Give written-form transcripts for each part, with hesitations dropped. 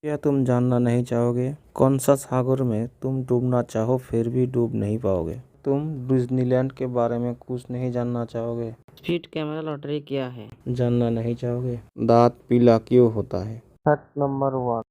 क्या तुम जानना नहीं चाहोगे कौन सा सागर में तुम डूबना चाहो फिर भी डूब नहीं पाओगे? तुम डिज्नीलैंड के बारे में कुछ नहीं जानना चाहोगे? स्पीड कैमरा लॉटरी क्या है? जानना नहीं चाहोगे दांत पीला क्यों होता है? Fact number 1।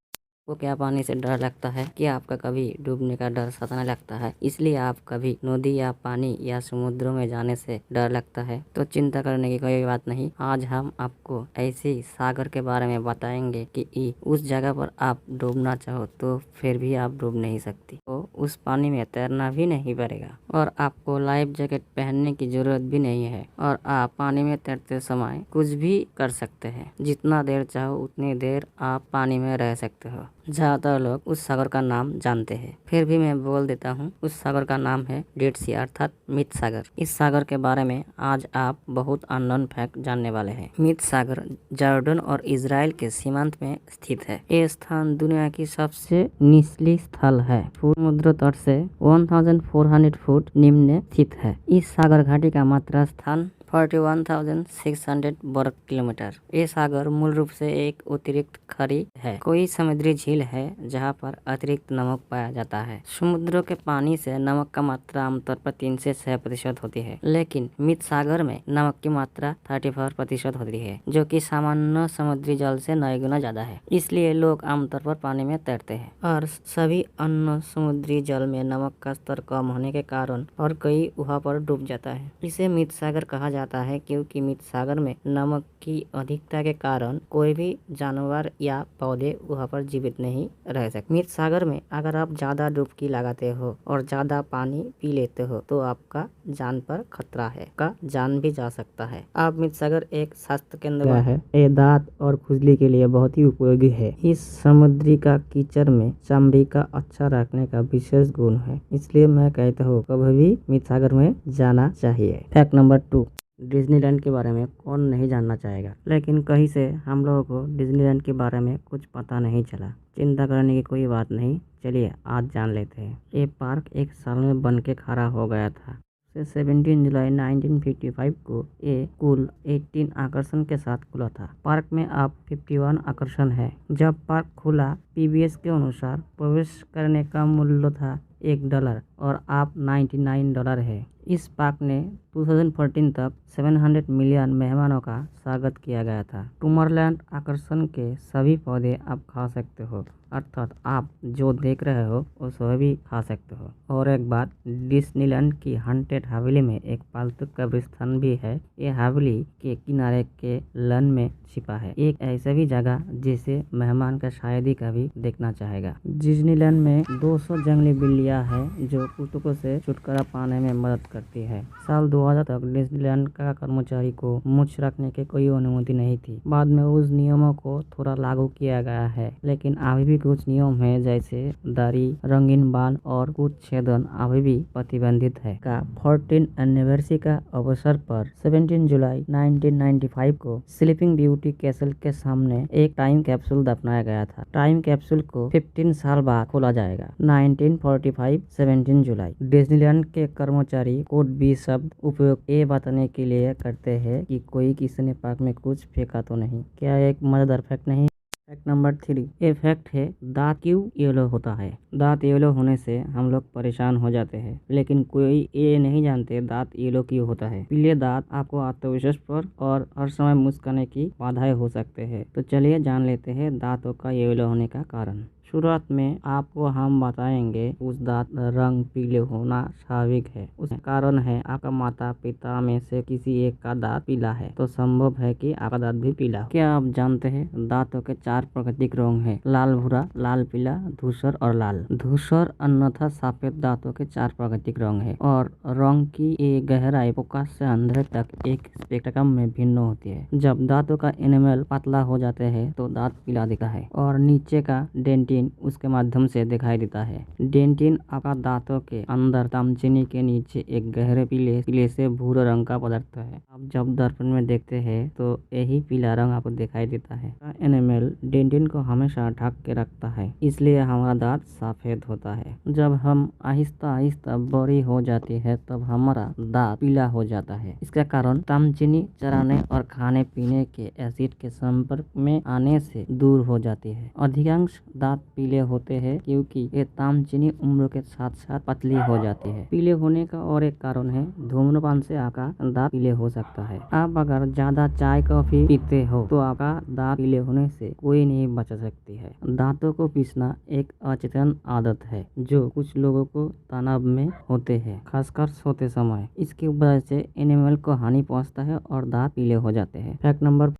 आपको क्या पानी से डर लगता है? क्या आपका कभी डूबने का डर सताने लगता है, इसलिए आप कभी नदी या पानी या समुद्रों में जाने से डर लगता है? तो चिंता करने की कोई बात नहीं। आज हम आपको ऐसे सागर के बारे में बताएंगे कि उस जगह पर आप डूबना चाहो तो फिर भी आप डूब नहीं सकती, तो उस पानी में तैरना भी नहीं पड़ेगा और आपको लाइफ जैकेट पहनने की जरूरत भी नहीं है और आप पानी में तैरते समय कुछ भी कर सकते हैं। जितना देर चाहो उतनी देर आप पानी में रह सकते हो। ज्यादातर लोग उस सागर का नाम जानते हैं, फिर भी मैं बोल देता हूँ। उस सागर का नाम है डेड सी अर्थात मृत सागर। इस सागर के बारे में आज आप बहुत अननोन फैक्ट जानने वाले हैं। मृत सागर जॉर्डन और इजराइल के सीमांत में स्थित है। ये स्थान दुनिया की सबसे निचली स्थल है। समुद्र तट से 1400 फुट निम्न स्थित है। इस सागर घाटी का मात्रा स्थान 41,600 वर्ग किलोमीटर। ये सागर मूल रूप से एक अतिरिक्त खाड़ी है, कोई समुद्री झील है जहाँ पर अतिरिक्त नमक पाया जाता है। समुद्रों के पानी से नमक का मात्रा आमतौर पर 3 से 6% होती है, लेकिन मृत सागर में नमक की मात्रा 34% होती है, जो कि सामान्य समुद्री जल से 9 गुना ज्यादा है। इसलिए लोग आमतौर पर पानी में तैरते हैं और सभी अन्य समुद्री जल में नमक का स्तर कम होने के कारण और कई वहाँ पर डूब जाता है। इसे मृत सागर कहा जाता है क्योंकि मृत सागर में नमक की अधिकता के कारण कोई भी जानवर या पौधे वहाँ पर जीवित नहीं रह सकते। मृत सागर में अगर आप ज्यादा डुबकी लगाते हो और ज्यादा पानी पी लेते हो तो आपका जान पर खतरा है, का जान भी जा सकता है। अब मृत सागर एक स्वास्थ्य केंद्र है। ये दांत और खुजली के लिए बहुत ही उपयोगी है। इस समुद्री का कीचड़ में चमड़ी का अच्छा रखने का विशेष गुण है, इसलिए मैं कहता हूँ कभी भी मृत सागर में जाना चाहिए। Fact number 2। डिज्नीलैंड के बारे में कौन नहीं जानना चाहेगा, लेकिन कहीं से हम लोगों को डिज्नीलैंड के बारे में कुछ पता नहीं चला। चिंता करने की कोई बात नहीं, चलिए आज जान लेते हैं। ये पार्क एक साल में बन के खड़ा हो गया था। 17 जुलाई 1955 को ये कुल 18 आकर्षण के साथ खुला था। पार्क में अब 51 आकर्षण है। जब पार्क खुला पीबीएस के अनुसार प्रवेश करने का मूल्य था $1 और अब $99 है। इस पार्क ने 2014 तक 700 मिलियन मेहमानों का स्वागत किया गया था। टूमरलैंड आकर्षण के सभी पौधे आप खा सकते हो, अर्थात आप जो देख रहे हो वो सभी खा सकते हो। और एक बात, डिज्नीलैंड की हॉन्टेड हवेली में एक पालतू कब्रिस्तान भी है। ये हवेली के किनारे के लन में छिपा है, एक ऐसा भी जगह जिसे मेहमान का शायद ही कभी देखना चाहेगा। डिज्नीलैंड में 200 जंगली बिल्लियां हैं जो कुत्तों से छुटकारा पाने में मदद करती है। साल 2000 तक डिज्नीलैंड का कर्मचारी को मूंछ रखने की कोई अनुमति नहीं थी। बाद में उस नियमों को थोड़ा लागू किया गया है, लेकिन अभी भी कुछ नियम है जैसे दाढ़ी, रंगीन बाल और कुछ छेदन अभी भी प्रतिबंधित है। का 14 एनिवर्सरी का अवसर पर 17 जुलाई 1995 को स्लीपिंग ब्यूटी कैसल के सामने एक टाइम कैप्सूल दफनाया गया था। टाइम कैप्सूल को 15 साल बाद खोला जाएगा। 1945 17 जुलाई। डिज्नीलैंड के कर्मचारी कोड बी शब्द उपयोग ये बताने के लिए करते हैं कि कोई किसी ने पार्क में कुछ फेंका तो नहीं। क्या एक मजेदार फैक्ट नहीं? Fact number 3। ये फैक्ट है दांत क्यों येलो होता है। दांत येलो होने से हम लोग परेशान हो जाते हैं, लेकिन कोई ये नहीं जानते दांत येलो क्यों होता है। पीले दांत आपको आत्मविश्वास पर और हर समय मुस्कुराने की बाधाएं हो सकते हैं। तो चलिए जान लेते हैं दांतों का येलो होने का कारण। शुरुआत में आपको हम बताएंगे उस दांत रंग पीले होना स्वाभाविक है। उसका कारण है आपका माता पिता में से किसी एक का दांत पीला है, तो संभव है कि आपका दांत भी पीला हो। क्या आप जानते हैं दांतों के 4 प्राकृतिक रंग हैं? लाल भूरा, लाल पीला, धूसर और लाल। धूसर अन्यथा सफेद दांतों के 4 प्राकृतिक रंग है और रंग की ये गहराई प्रकाश से अंधेरे तक एक स्पेक्ट्रम में भिन्न होती है। जब दांतों का एनिमल पतला हो जाते हैं तो दांत पीला दिखता है और नीचे का डेंटिन डेंटिन उसके माध्यम से दिखाई देता है। डेंटिन आपका दांतों के अंदर तामचीनी के नीचे एक गहरे पीले से भूरे रंग का पदार्थ है। आप जब दर्पण में देखते हैं तो यही पीला रंग आपको दिखाई देता है। एनामेल डेंटिन को हमेशा ढक के रखता है, इसलिए हमारा दांत सफेद होता है। जब हम आहिस्ता आहिस्ता बड़ी हो जाती है तब हमारा दांत पीला हो जाता है। इसका कारण तामचीनी चराने और खाने पीने के एसिड के संपर्क में आने से दूर हो जाती है। अधिकांश दांत पीले होते हैं क्योंकि ये तामचीनी उम्र के साथ साथ पतली हो जाती है। पीले होने का और एक कारण है धूम्रपान से आपका दांत पीले हो सकता है। आप अगर ज्यादा चाय कॉफी पीते हो तो आपका दांत पीले होने से कोई नहीं बचा सकती है। दांतों को पीसना एक अचेतन आदत है जो कुछ लोगों को तनाव में होते हैं, खासकर सोते समय। इसकी वजह से एनिमल को हानि पहुंचता है और दांत पीले हो जाते हैं। फैक्ट नंबर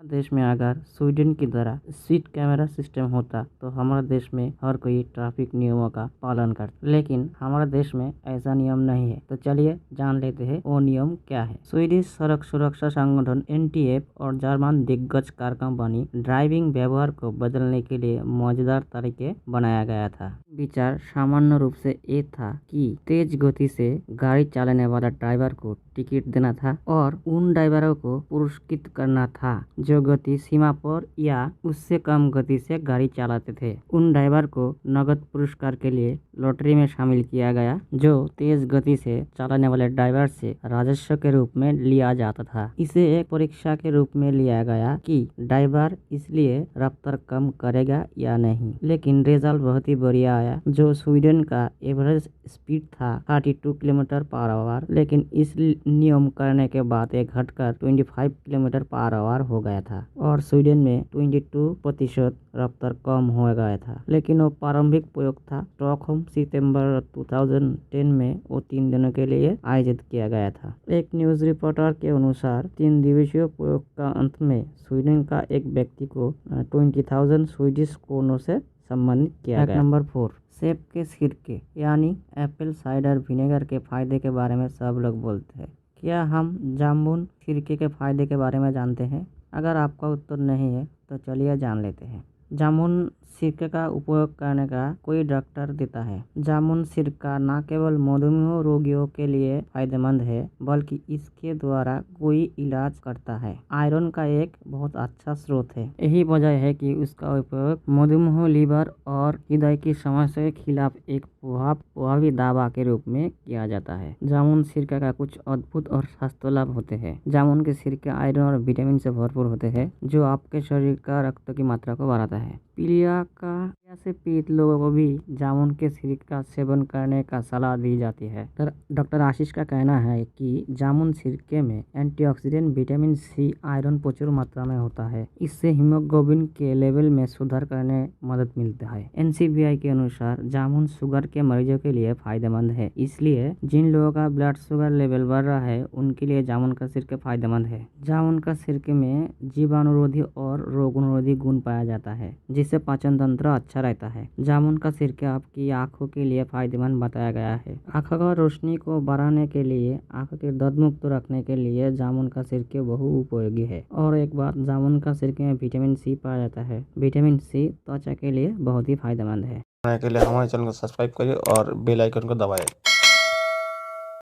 देश में अगर स्वीडन की तरह स्पीड कैमरा सिस्टम होता तो हमारे देश में हर कोई ट्रैफिक नियमों का पालन करता, लेकिन हमारे देश में ऐसा नियम नहीं है। तो चलिए जान लेते हैं वो नियम क्या है। स्वीडिश सड़क सुरक्षा संगठन NTF और जर्मन दिग्गज कार कंपनी ड्राइविंग व्यवहार को बदलने के लिए मजेदार तरीके बनाया गया था। विचार सामान्य रूप से ये था कि तेज गति से गाड़ी चलाने वाला ड्राइवर को टिकट देना था और उन ड्राइवरों को पुरस्कृत करना था जो गति सीमा पर या उससे कम गति से गाड़ी चलाते थे। उन ड्राइवर को नगद पुरस्कार के लिए लॉटरी में शामिल किया गया जो तेज गति से चलाने वाले ड्राइवर से राजस्व के रूप में लिया जाता था। इसे एक परीक्षा के रूप में लिया गया कि ड्राइवर इसलिए रफ्तार कम करेगा या नहीं, लेकिन रिजल्ट बहुत ही बढ़िया आया। जो स्वीडन का एवरेज स्पीड था 32 किलोमीटर पर आवर, लेकिन इस नियम करने के बाद एक घटकर 25 किलोमीटर पर आवर हो गया था और स्वीडन में 22% रफ्तार कम हो गया था। लेकिन वो प्रारंभिक प्रयोग था। स्टॉकहोम सितंबर 2010 में वो 3 दिनों के लिए आयोजित किया गया था। एक न्यूज रिपोर्टर के अनुसार 3 दिवसीय प्रयोग का अंत में स्वीडन का एक व्यक्ति को 20,000 स्वीडिश क्रोनों से सम्मानित किया गया। नंबर 4, सेब के सिरके यानी एप्पल साइडर विनेगर के फायदे के बारे में सब लोग बोलते हैं। क्या हम जामुन सिरके के फायदे के बारे में जानते हैं? अगर आपका उत्तर नहीं है तो चलिए जान लेते हैं। जामुन सिरके का उपयोग करने का कोई डॉक्टर देता है। जामुन सिरका न केवल मधुमेह रोगियों के लिए फायदेमंद है बल्कि इसके द्वारा कोई इलाज करता है। आयरन का एक बहुत अच्छा स्रोत है। यही वजह है कि उसका उपयोग मधुमेह, लीवर और हृदय की समस्या के खिलाफ एक प्रभावी दवा के रूप में किया जाता है। जामुन सिरका का कुछ अद्भुत और स्वास्थ्य लाभ होते हैं। जामुन के सिरके आयरन और विटामिन से भरपूर होते हैं जो आपके शरीर का रक्त की मात्रा को बढ़ाता है। पीलिया से पीड़ित लोगों को भी जामुन के सिरके का सेवन करने का सलाह दी जाती है। डॉक्टर आशीष का कहना है कि जामुन सिरके में एंटीऑक्सीडेंट, विटामिन C, आयरन प्रचुर मात्रा में होता है। इससे हीमोग्लोबिन के लेवल में सुधार करने में मदद मिलता है। NCBI के अनुसार जामुन शुगर के मरीजों के लिए फायदेमंद है, इसलिए जिन लोगों का ब्लड शुगर लेवल बढ़ रहा है उनके लिए जामुन का सिरका फायदेमंद है। जामुन का सिरके में जीवाणुरोधी और रोगनिरोधी गुण पाया जाता है जिससे पाचन तंत्र अच्छा रहता है। जामुन का सिरका आपकी आंखों के लिए फायदेमंद बताया गया है। आंखों की रोशनी को बढ़ाने के लिए, आंखों के दर्द मुक्त रखने के लिए जामुन का सिरका बहु उपयोगी है। और एक बात, जामुन का सिरके में विटामिन C पाया जाता है। विटामिन C त्वचा के लिए बहुत ही फायदेमंद है। के लिए हमारे चैनल को सब्सक्राइब करिए और बेल आइकन को दबाएं।